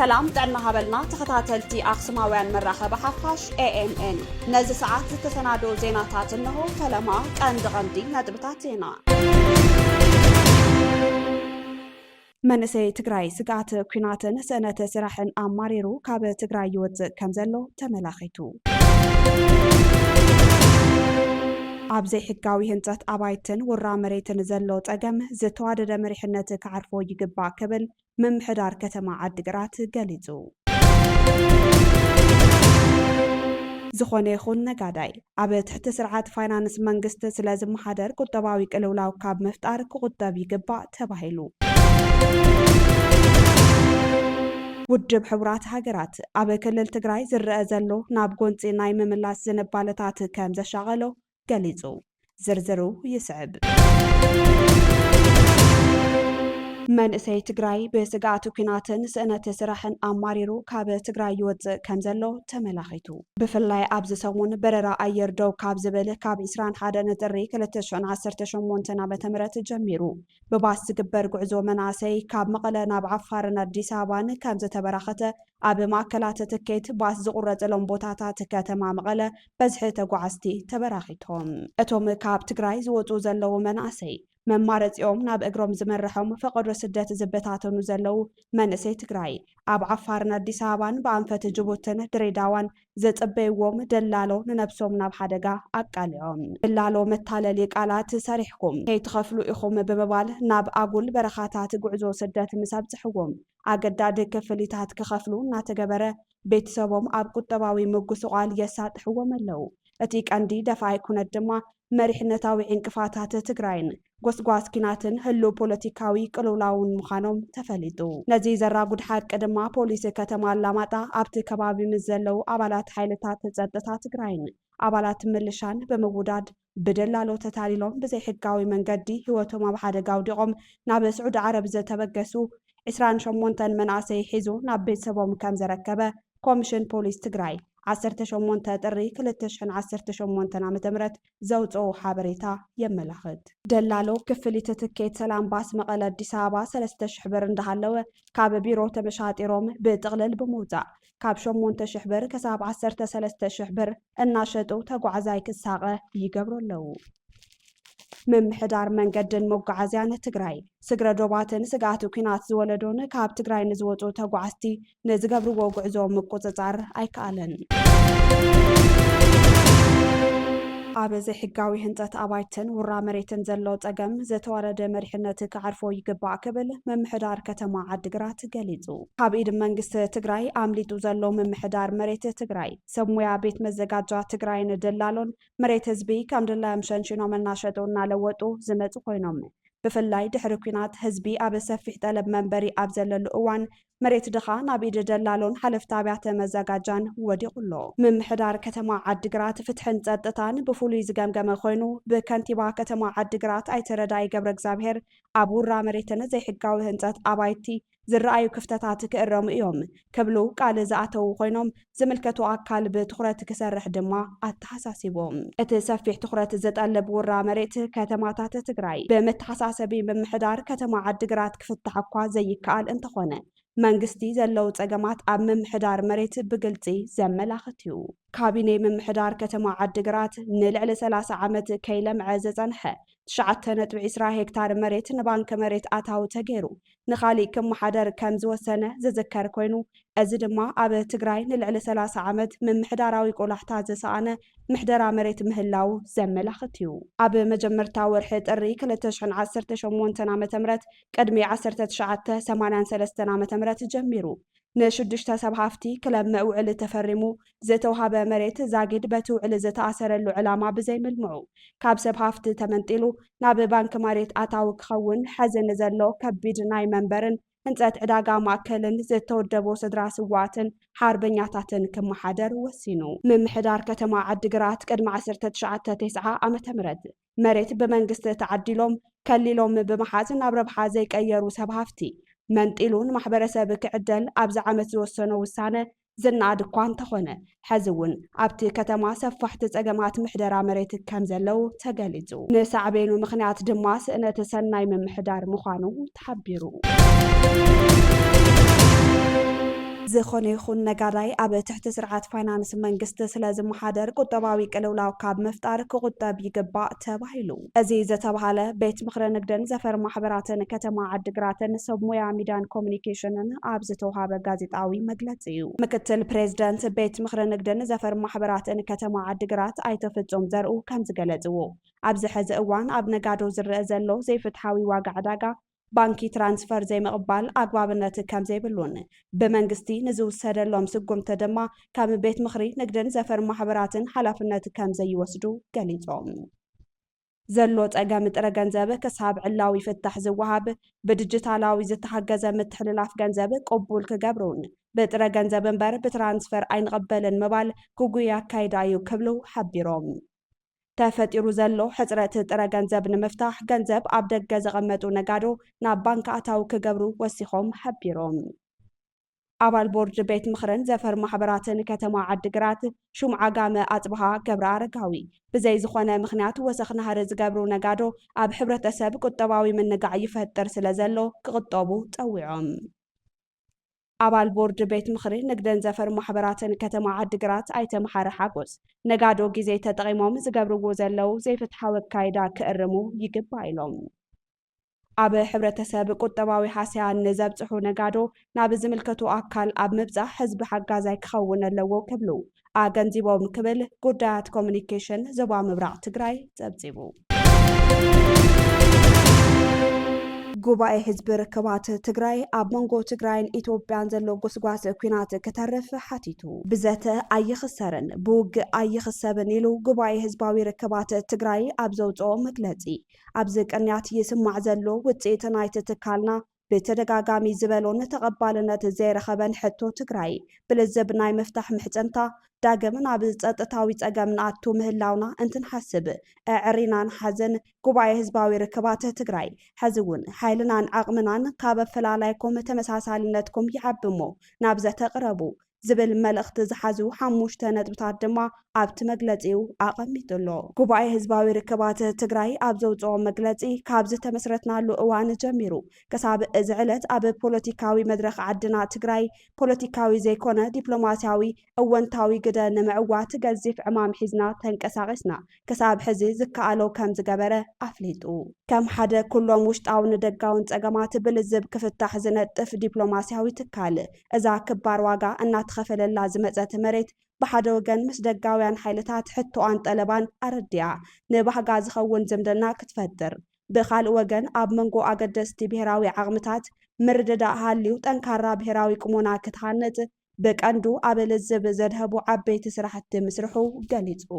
سلام دعنا هبلنا تخطاتلتي أقسماويان مراخب حفاش AMN نزي ساعات تسنادو زيناتات انه فلما كان دغندي ندبتاتينا منسي تقراي سقات كيناتن سنة سراحن أماريرو كاب تقراي يوز كمزلو تملاخيتو أبزي حكاوي هنتات أبايتن ورا مريتن زلو تأجم زتواد مريحنة كعرفو يجبا كبل من حدار كتما عدقرات قليزو زخوني يخون نقاداي أبي تحت سرعات فاينانس منقست سلازم محادر كتباوي كالولاو كاب مفتار كغطاب يجبا تباهيلو وجب حبرات هاجرات أبي كلل تقراي زر أزلو نابقونتي نايم ملاس زنبالتات كام زشاغلو قليزو زرزرو يسعب منسي تقراي بسقاتو كيناتن سنة سراحن أماريرو كاب تقراي يوز كمزلو تملاخيتو بفلاي أبز سوون بررا أير دو كاب زبل كاب إسران حادا نتري كالتشون عسرتشون مونتنا بتمرت جميرو بباس تقبر قعزو مناسي كاب مقلنا بعفارنا ديسابان كامز تبراخته أب ماكلات تكيت باس زقرة لنبوتاتا تكاتما مغلا بزح تقعستي تبراخيتهم أتوم كاب تقراي زوتو زلو مناسي من مارت يوم ناب أجرم زمرحهم فقدر سدات زبتاتون زلو منسي تقراي أب عفارنا ديسابان بأنفت جبوتن دريداوان زت أبيوم دلالو ننبسوم ناب حدقا أبقاليهم دلالو متالليك آلات ساريحكم هي تخفلو إخوم بببال ناب أقول برخاتات قعزو سدات مساب تحوم أقداد كفليتات كخفلو ناتقبره بيت سبوم أب قطباوي مقسوغال يسات حوم اللو أتيك عندي دفاعي كونت دما مريحنتاوي انكفاتات تقراين قوس كيناتن هلو بوليتيكاوي قلولاون مخانوم تفليدو نزي زراقود حق قدما بوليس كتما اللاماتا أبت كبابي مزلو أبالات حيلتات تزدتات تقراين أبالات ملشان بمبوداد بدلالو تتاليلون بزي حقاوي من قدي هوتو ما بحادة قاوديقوم ناب سعود عرب زي تبقسو إسران شمونتن من عسي حيزو ناب بيت سبوم كام زركبه كوميشن بوليس تقراي 18 تري كلتشن 18 عام تمرت زوجو حابريتا يملخد دلالو كفلي تتكيت سلام باس مقالة ديسابا 3 شحبر اندهالو كاب بيرو تمشاطيروم بتغلل بموزع كاب 8 شحبر كساب 13 شحبر الناشطو تقعزاي كساقه يقبرو لو من حدار من قدن موقعزيان تقراي سقرا دوباتن سقاتو كينات زولدون كاب تقراي نزوتو تقعستي نزقبرو وقعزو مقوززار ايكالن أبزي حقاوي هنتات أبايتن ورا مريتن زلو تقم زتوارد مريحنة كعرفو يقبع كبل من محدار كتما عدقرات قليزو حابيد منقس تقراي عمليتو زلو من محدار مريت تقراي سمويا بيت مزقاجا تقراي ندلالون مريت هزبي كام دلا مشانشينو من ناشدو نالوتو زمتو خوينوم بفلاي دحر كينات هزبي أب سفح طلب منبري أبزل الأوان مريت دخا نابيد دلالون حلف تابعت مزاجان ودي قلو من محدار كتما عدقرات فتحن تدتان بفولي زقامقام خوينو بكانتيبا كتما عدقرات أي ترداي قبر اكزابهر أبورا مريتن زي حقاوي هنتات أبايتي زرأيو كفتاتاتك الرم يوم كبلو قال زعتو خوينوم زملكتو أكال بتخرات كسرح دما التحساسيبوم اتسفح تخرات زت قلب ورا مريت كتماتات تقراي بمتحساسبي من محدار كتما عدقرات كفتحكوا زي كال انتخونه منقستي زلو تقامات أب ممحدار مريت بقلتي زملاختيو كابيني ممحدار كتما عدقرات نلعل 3 عامت كيلم عززنحة 9.20 هكتار مريت نبانك مريت آتاو تغيرو نخالي كم محدار كم زوسنة زذكر كوينو أزدما أب تقراي نلعل 3 عامت ممحداراوي قولحتا زسانة محدرا مريت مهلاو زملاختيو أب مجمرتا ورحيت الريك لتشحن 18 عام تمرت قدمي 1983 عام تمرت جميرو نشدشتا سبهافتي كلام موعل تفرمو زتوهاب مريت زاقيد بتوعل زتأثر اللعلاما بزي ملمعو كاب سبهافت تمنتيلو ناب بانك مريت آتاو كخون حزن زلو كبيد ناي منبرن انتات عداقا ماكلن زتودبو صدرا سواتن حاربنياتاتن كم حدر وسينو من محدار كتما عدقرات قدم 19 عام تمرد مريت بمنقست تعديلوم كليلوم بمحازن أبرب حازيك أيرو سبهافتي منطيلون محبرسب كعدل أبز عمت زوسنو وسانة زناد كوان تخونه حزون أبتي كتما سفحت تقامات محدرا مريت كامزلو تقاليزو نسعبينو مخنيات دماس إن تسناي من محدار مخانو تحبيرو ዝኾነ ይኹን ነጋዳይ ኣብ ትሕቲ ስርዓት ፋይናንስ መንግስቲ ስለ ዝመሓደር ቁጠባዊ ቅልውላው ካብ ምፍጣር ክቁጠብ ይግባእ ተባሂሉ እዚ ዝተባሃለ ቤት ምክሪ ንግድን ዘፈር ማሕበራትን ከተማ ዓዲግራትን ሰብ ሞያ ሚድያን ኮሙኒኬሽንን ኣብ ዝተውሃበ ጋዜጣዊ መግለፂ እዩ ምክትል ፕሬዝዳንት ቤት ምክሪ ንግድን ዘፈር ማሕበራትን ከተማ ዓዲግራት ኣይተፍጹም ዘርኡ ከም ዝገለጽዎ ኣብዚ ሕዚ እዋን ኣብ ነጋዶ ዝርአ ዘሎ ዘይፍትሓዊ ዋጋ ዕዳጋ ባንኪ ትራንስፈር ዘይምቕባል ኣግባብነት ከም ዘይብሉን ብመንግስቲ ንዝውሰደሎም ስጉምቲ ድማ ካብ ቤት ምክሪ ንግድን ዘፈር ማሕበራትን ሓላፍነት ከም ዘይወስዱ ገሊጾም ዘሎ ፀገም ጥረ ገንዘብ ክሳብ ዕላዊ ፍታሕ ዝወሃብ ብዲጂታላዊ ዝተሓገዘ ምትሕልላፍ ገንዘብ ቅቡል ክገብሩን ብጥረ ገንዘብ እምበር ብትራንስፈር ኣይንቕበልን ምባል ጉጉይ ኣካይዳ እዩ ክብሉ ሓቢሮም ተፈጢሩ ዘሎ ሕፅረት ጥረ ገንዘብ ንምፍታሕ ገንዘብ ኣብ ደገ ዘቐመጡ ነጋዶ ናብ ባንክ ኣታው ክገብሩ ወሲኾም ሓቢሮም ኣባል ቦርድ ቤት ምክርን ዘፈር ማሕበራትን ከተማ ዓዲግራት ሹምዓ ጋመ ኣጽብሃ ገብረ ኣረጋዊ ብዘይ ዝኾነ ምክንያት ወሰኽ ናህሪ ዝገብሩ ነጋዶ ኣብ ሕብረተሰብ ቁጠባዊ ምንጋዕ ይፈጥር ስለ ዘሎ ክቕጠቡ ጠዊዖም ኣባል ቦርድ ቤት ምክሪ ንግድን ዘፈር ማሕበራትን ከተማ ዓዲግራት ኣይተመሓረ ሓጎስ ነጋዶ ግዜ ተጠቒሞም ዝገብርዎ ዘለው ዘይፍትሓዊ ኣካይዳ ክእርሙ ይግባእ ኢሎም ኣብ ሕብረተሰብ ቁጠባዊ ሓስያን ንዘብፅሑ ነጋዶ ናብ ዝምልከቱ ኣካል ኣብ ምብፃሕ ህዝቢ ሓጋዛይ ክኸውን ኣለዎ ክብሉ ኣገንዚቦም ክብል ጉዳያት ኮሙኒኬሽን ዞባ ምብራቅ ትግራይ ፀብፂቡ ጉባኤ ህዝቢ ርክባት ትግራይ ኣብ መንጎ ትግራይን ኢትዮጵያን ዘሎ ጎስጓስ ኩናት ከተርፍ ሓቲቱ ብዘተ ኣይኽሰርን ብውግእ ኣይኽሰብን ኢሉ ጉባኤ ህዝባዊ ርክባት ትግራይ ኣብ ዘውፅኦ መግለፂ ኣብዚ ቅንያት ይስማዕ ዘሎ ውፅኢት ናይቲ ትካልና ብተደጋጋሚ ዝበሎን ተቐባልነት ዘይረኸበን ሕቶ ትግራይ ብልዝብ ናይ ምፍታሕ ምሕፅንታ ዳግም ናብ ፀጥታዊ ፀገም ንኣቱ ምህላውና እንትንሓስብ ዕሪናን ሓዘን ጉባኤ ህዝባዊ ርክባት ትግራይ ሕዚ እውን ሓይልናን ዓቕምናን ካብ ኣፈላላይኩም ተመሳሳልነትኩም ይዓብሞ ናብ ዘተቕረቡ ዝብል መልእኽቲ ዝሓዙ 5 ነጥብታት ድማ ኣብቲ መግለፂው ኣቐሚጡሎ ጉባኤ ህዝባዊ ርክባት ትግራይ ኣብ ዘውፅኦ መግለፂ ካብ ዝተመስረትናሉ እዋን ጀሚሩ ክሳብ እዚ ዕለት ኣብ ፖለቲካዊ መድረኽ ዓድና ትግራይ ፖለቲካዊ ዘይኮነ ዲፕሎማስያዊ እወንታዊ ግደ ንምዕዋት ገዚፍ ዕማም ሒዝና ተንቀሳቒስና ክሳብ ሕዚ ዝከኣሎ ከም ዝገበረ ኣፍሊጡ ከም ሓደ ኩሎም ውሽጣውን ደጋውን ፀገማት ብልዝብ ክፍታሕ ዝነጥፍ ዲፕሎማስያዊ ትካል እዛ ክባር ዋጋ እናተኸፈለላ ዝመፀት መሬት ብሓደ ወገን ምስ ደጋውያን ሓይልታት ሕቶኣን ጠለባን ኣረድያ ንባህጋ ዝኸውን ዝምድና ክትፈጥር ብኻልእ ወገን ኣብ መንጎ ኣገደስቲ ብሄራዊ ዓቕምታት ምርድዳእ ሃልዩ ጠንካራ ብሄራዊ ቁመና ክትሃንፅ ብቀንዱ ኣብ ልዝብ ዘድሃቡ ዓበይቲ ስራሕቲ ምስርሑ ገሊጹ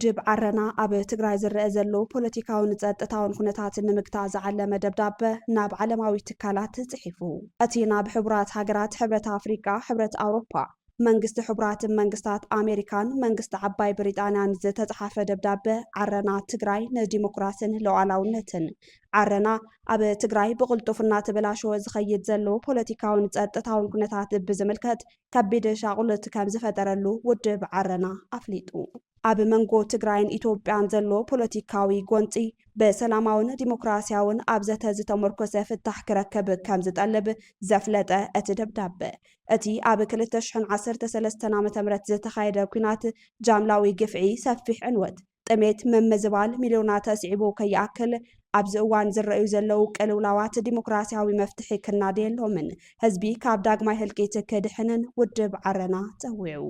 ውድብ ዓረና ኣብ ትግራይ ዝርአ ዘሎ ፖለቲካውን ፀጥታውን ኩነታት ንምግታእ ዝዓለመ ደብዳበ ናብ ዓለማዊ ትካላት ጽሒፉ እቲ ናብ ሕቡራት ሃገራት ሕብረት ኣፍሪቃ ሕብረት ኣውሮፓ መንግስቲ ሕቡራት መንግስታት ኣሜሪካን መንግስቲ ዓባይ ብሪጣንያን ዝተጻሓፈ ደብዳበ ዓረና ትግራይ ንዲሞክራሲን ሉዓላውነትን ዓረና ኣብ ትግራይ ብቕልጡፍና ተበላሽዎ ዝኸይድ ዘሎ ፖለቲካውን ፀጥታውን ኩነታት ብዝምልከት ከቢድ ሻቑልት ከም ዝፈጠረሉ ውድብ ዓረና ኣፍሊጡ ኣብ መንጎ ትግራይን ኢትዮጵያን ዘሎ ፖለቲካዊ ጎንፂ ብሰላማውን ዲሞክራሲያውን ኣብ ዘተ ዝተመርኮሰ ፍታሕ ክረከብ ከም ዝጠልብ ዘፍለጠ እቲ ደብዳበ እቲ ኣብ 2013 ዓ.ም ዝተኻየደ ኩናት ጃምላዊ ግፍዒ ሰፊሕ ዕንወት ጥሜት ምምዝባል ሚልዮናት ተስዒቡ ከይኣክል ኣብዚ እዋን ዝረአዩ ዘለው ቅልውላዋት ዲሞክራሲያዊ መፍትሒ ክናድየሎምን ህዝቢ ካብ ዳግማይ ህልቂት ክድሕንን ውድብ ዓረና ፀዊዑ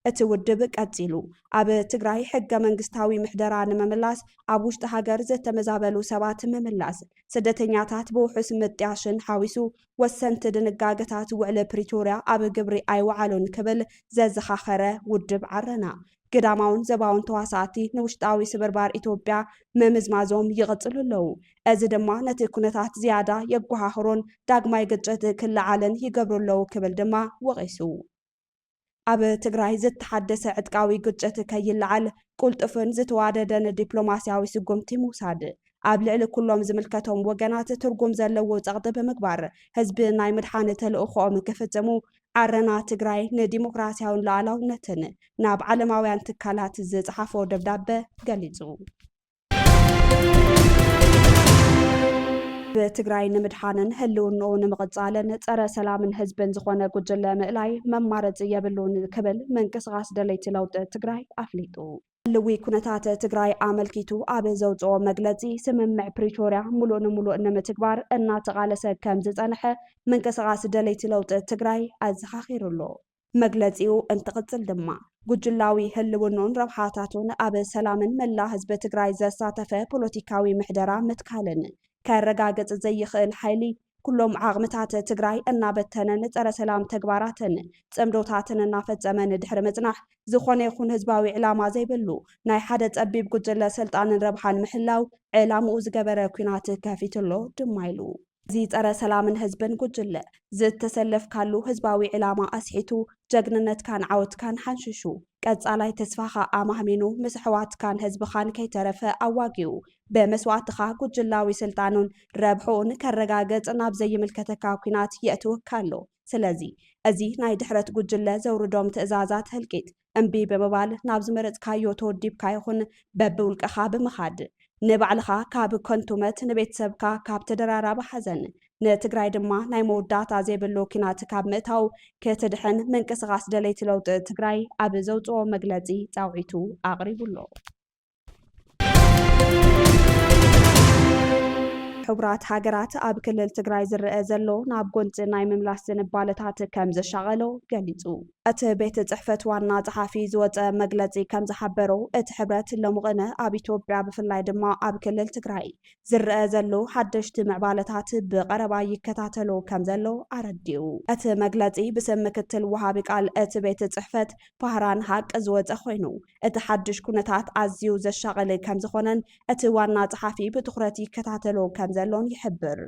እቲ ውድብ ቀፂሉ ኣብ ትግራይ ሕገ መንግስታዊ ምሕደራ ንምምላስ ኣብ ውሽጢ ሃገር ዝተመዛበሉ ሰባት ምምላስ ስደተኛታት ብውሑስ ምጥያሽን ሓዊሱ ወሰንቲ ድንጋገታት ውዕሊ ፕሪቶርያ ኣብ ግብሪ ኣይወዓሉን ክብል ዘዘኻኸረ ውድብ ዓረና ግዳማውን ዘባውን ተዋሳእቲ ንውሽጣዊ ስብርባር ኢትዮጵያ ምምዝማዞም ይቕፅሉ ኣለዉ እዚ ድማ ነቲ ኩነታት ዝያዳ የጓሃኽሮን ዳግማይ ግጭት ክለዓልን ይገብሩ ኣለዉ ክብል ድማ ወቒሱ ኣብ ትግራይ ዝተሓደሰ ዕጥቃዊ ግጭት ከይለዓል ቁልጥፍን ዝተዋደደን ዲፕሎማስያዊ ስጉምቲ ምውሳድ ኣብ ልዕሊ ኩሎም ዝምልከቶም ወገናት ትርጉም ዘለዎ ፀቕጢ ብምግባር ህዝቢ ናይ ምድሓን ተልእኾኦም ክፍጽሙ ዓረና ትግራይ ንዲሞክራሲያውን ሉዓላውነትን ናብ ዓለማውያን ትካላት ዝፀሓፎ ደብዳበ ገሊጹ بتግራይ ንምድሓንን ህልውንኡ ንምቕጻልን ጸረ ሰላምን ህዝብን ዝኾነ ጉጅለ ምእላይ መማረጽ የብሉን ክብል ምንቅስቓስ ደለይቲ ለውጢ ትግራይ ኣፍሊጡ ልዊ ኩነታት ትግራይ ኣመልኪቱ ኣብ ዘውፅኦ መግለጺ ስምምዕ ፕሪቶርያ ሙሉእ ንሙሉእ ንምትግባር እናተቓለሰ ከም ዝጸንሐ ምንቅስቓስ ደለይቲ ለውጢ ትግራይ ኣዘኻኺሩሎ መግለጺኡ እንትቕጽል ድማ ጉጅላዊ ህልውንኡን ረብሓታቱን ኣብ ሰላምን መላ ህዝቢ ትግራይ ዘሳተፈ ፖለቲካዊ ምሕደራ ምትካልን ከረጋግጽ ዘይኽእል ሓይሊ ኩሎም ዓቕምታት ትግራይ እናበተነን ጸረ ሰላም ተግባራትን ጽምዶታትን እናፈጸመን ድሕሪ ምጽናሕ ዝኾነ ይኹን ህዝባዊ ዕላማ ዘይብሉ ናይ ሓደ ጸቢብ ጉጅለ ስልጣንን ረብሓን ምሕላው ዕላምኡ ዝገበረ ኩናት ከፊትሎ ድማ ኢሉ እዚ ጸረ ሰላምን ህዝብን ጉጅለ ዝተሰለፍካሉ ህዝባዊ ዕላማ ኣስሒቱ ጀግንነትካን ዓወትካን ሓንሽሹ ቀጻላይ ተስፋኻ ኣማህሚኑ ምስ ሕዋትካን ህዝብኻን ከይተረፈ ኣዋጊኡ በመስዋዕትኻ ጉጅላዊ ስልጣኑን ረብሑን ከረጋገጽ ናብ ዘይምልከተካ ኩናት የእትወካ ኣሎ ስለዚ እዚ ናይ ድሕረት ጉጅለ ዘውርዶም ትእዛዛት ህልቂት እምቢ ብምባል ናብ ዝመረጽካዮ ተወዲብካ ይኹን በብውልቀኻ ብምኻድ ንባዕልኻ ካብ ኮንቱመት ንቤተሰብካ ካብ ተደራራቢ ሓዘን ንትግራይ ድማ ናይ መወዳእታ ዘይብሉ ኩናት ካብ ምእታው ክትድሕን ምንቅስቓስ ደለይቲ ለውጢ ትግራይ ኣብ ዘውፅኦ መግለጺ ጻውዒቱ ኣቕሪቡሎ ሕቡራት ሃገራት ኣብ ክልል ትግራይ ዝርአ ዘሎ ናብ ጎንፂ ናይ ምምላስ ዝንባለታት ከም ዘሻቐሎ ገሊጹ እቲ ቤት ጽሕፈት ዋና ጸሓፊ ዝወፀ መግለጺ ከም ዝሓበሮ እቲ ሕብረት ለሙቕነ ኣብ ኢትዮጵያ ብፍላይ ድማ ኣብ ክልል ትግራይ ዝርአ ዘሎ ሓደሽቲ ምዕባለታት ብቐረባ ይከታተሉ ከም ዘሎ ኣረዲኡ እቲ መግለጺ ብስም ምክትል ወሃቢ ቃል እቲ ቤት ጽሕፈት ባህራን ሓቂ ዝወፀ ኮይኑ እቲ ሓድሽ ኩነታት ኣዝዩ ዘሻቐለ ከም ዝኾነን እቲ ዋና ጸሓፊ ብትኹረት ይከታተሉ ከም ዘሎን ይሕብር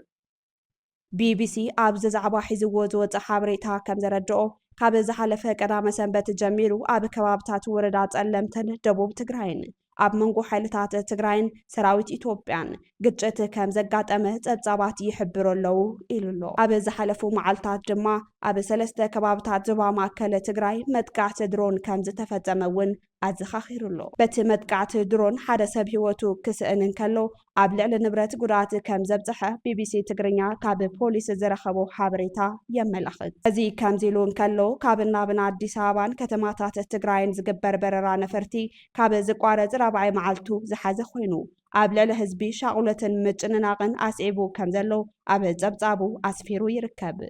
ቢቢሲ ኣብ ዝዛዕባ ሒዝዎ ዝወፀ ሓበሬታ ከም ዘረድኦ ካብ ዝሓለፈ ቀዳመ ሰንበት ጀሚሩ ኣብ ከባብታት ወረዳ ጸለምትን ደቡብ ትግራይን ኣብ መንጎ ሓይልታት ትግራይን ሰራዊት ኢትዮጵያን ግጭት ከም ዘጋጠመ ጸብጻባት ይሕብሩ ኣለዉ ኢሉሎ ኣብ ዝሓለፉ መዓልታት ድማ ኣብ ሰለስተ ከባብታት ዞባ ማእከል ትግራይ መጥቃዕቲ ድሮን ከም ዝተፈጸመ እውን ኣዘኻኺሩሎ በቲ መጥቃዕቲ ድሮን ሓደ ሰብ ህይወቱ ክስእን እንከሎ ኣብ ልዕሊ ንብረት ጉድኣት ከም ዘብጽሐ ቢቢሲ ትግርኛ ካብ ፖሊስ ዝረኸቦ ሓበሬታ የመላኽት እዚ ከምዚ ኢሉ እንከሎ ካብ ናብን ኣዲስ ኣበባን ከተማታት ትግራይን ዝግበር በረራ ነፈርቲ ካብ ዝቋረጽ ራብዓይ መዓልቱ ዝሓዘ ኮይኑ ኣብ ልዕሊ ህዝቢ ሻቑለትን ምጭንናቕን ኣስዒቡ ከም ዘሎ ኣብ ጸብጻቡ ኣስፊሩ ይርከብ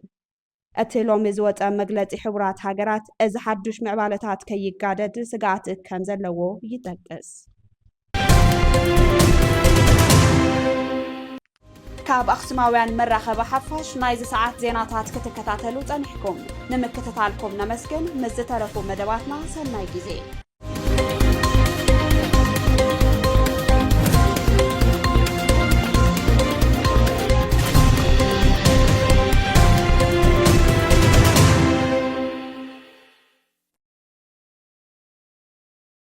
እቲ ሎሚ ዝወፀ መግለጺ ሕቡራት ሃገራት እዚ ሓዱሽ ምዕባለታት ከይጋደድ ስጋኣት ከም ዘለዎ ይጠቅስ ካብ ኣኽሱማውያን መራኸቢ ሓፋሽ ናይዚ ሰዓት ዜናታት ክትከታተሉ ጸኒሕኩም ንምክትታልኩም ነመስግን ምስ ዝተረፉ መደባትና ሰናይ ጊዜ